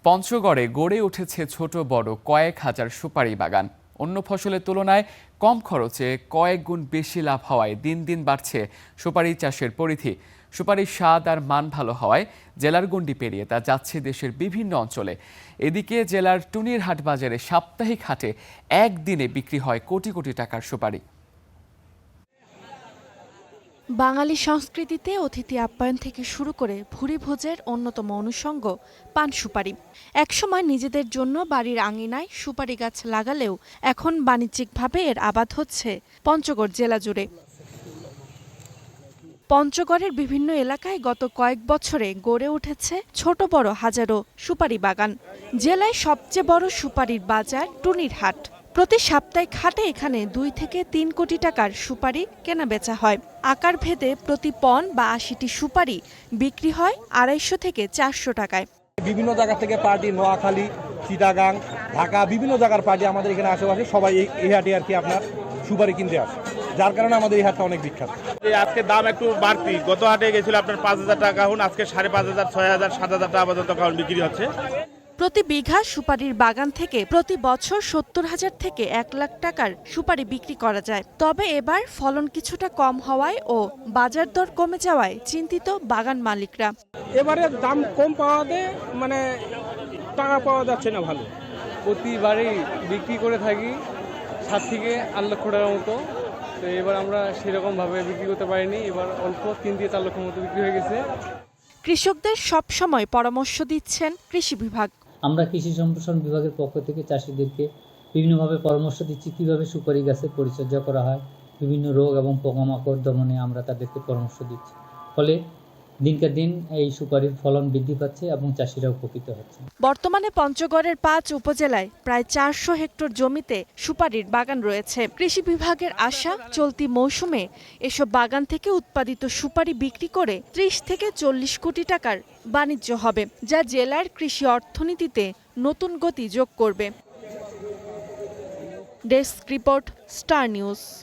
পঞ্চগড়ে গড়ে উঠেছে ছোট বড় কয়েক হাজার সুপারি বাগান। অন্য ফসলের তুলনায় কম খরচে কয়েক গুণ বেশি লাভ হওয়ায় দিন দিন বাড়ছে সুপারি চাষের পরিধি। সুপারির স্বাদ আর মান ভালো হওয়ায় জেলার গণ্ডি পেরিয়ে তা যাচ্ছে দেশের বিভিন্ন অঞ্চলে। এদিকে জেলার টুনির হাট বাজারে সাপ্তাহিক হাটে একদিনে বিক্রি হয় কোটি কোটি টাকার সুপারি। বাঙালি সংস্কৃতিতে অতিথি আপ্যায়ন থেকে শুরু করে ভুরি ভোজের অন্যতম অনুষঙ্গ পান সুপারি। একসময় নিজেদের জন্য বাড়ির আঙিনায় সুপারি গাছ লাগালেও এখন বাণিজ্যিকভাবে এর আবাদ হচ্ছে পঞ্চগড় জেলা জুড়ে। পঞ্চগড়ের বিভিন্ন এলাকায় গত কয়েক বছরে গড়ে উঠেছে ছোট বড় হাজারো সুপারি বাগান। জেলায় সবচেয়ে বড় সুপারির বাজার টুনির হাট। প্রতি সাপ্তাহিক হাটে এখানে 2 থেকে 3 কোটি টাকার সুপারি কেনা বেচা হয়। আকার ভেদে প্রতি পণ বা 80টি সুপারি বিক্রি হয় 250 থেকে 400 টাকায়। বিভিন্ন জায়গা থেকে পার্টি, নোয়াখালী, চিটাগাং, ঢাকা, বিভিন্ন জায়গার পার্টি আমাদের এখানে আশেপাশে সবাই এই হাটে আর কি আপনার সুপারি কিনতে আসে, যার কারণে আমাদের এই হাটটা অনেক বিখ্যাত। আজকে দাম একটু বাড়তি, গত হাটে গেছিল আপনার 5,000 টাকা, এখন আজকে 5,500, 6,000, 7,000 টাকা পর্যন্ত বিক্রি হচ্ছে। প্রতি বিঘা সুপারির বাগান থেকে প্রতি বছর 70,000 থেকে 1 লাখ টাকার সুপারি বিক্রি করা যায়। তবে এবার ফলন কিছুটা কম হওয়ায় ও বাজার দর কমে যাওয়ায় চিন্তিত বাগান মালিকরা। এবারে দাম কম পাওয়াতে মানে টাকা পাওয়া যাচ্ছে না ভালো। প্রতিবারই বিক্রি করে থাকি 7 থেকে 8 লক্ষ টাকার মতো। তো এবার আমরা সেরকমভাবে বিক্রি করতে পারিনি, এবার অল্প 3 থেকে 4 লক্ষ মতো বিক্রি হয়ে গেছে। কৃষকদের সব সময় পরামর্শ দিচ্ছেন কৃষি বিভাগ। আমরা কৃষি সম্প্রসারণ বিভাগের পক্ষ থেকে চাষিদেরকে বিভিন্নভাবে পরামর্শ দিচ্ছি কিভাবে সুপারি গাছের পরিচর্যা করা হয়, বিভিন্ন রোগ এবং পোকামাকড় দমনে আমরা তাদেরকে পরামর্শ দিচ্ছি। ফলে দিনকে দিন এই সুপারির ফলন বৃদ্ধি পাচ্ছে এবং চাষিরা উপকৃত হচ্ছে। বর্তমানে পঞ্চগড়ের 5 উপজেলায় প্রায় 400 হেক্টর জমিতে সুপারির বাগান রয়েছে। কৃষি বিভাগের আশা চলতি মৌসুমে এসব বাগান থেকে উৎপাদিত সুপারি বিক্রি করে 30 থেকে 40 কোটি টাকার বাণিজ্য হবে, যা জেলার কৃষি অর্থনীতিতে নতুন গতি যোগ করবে। Desk report, star news.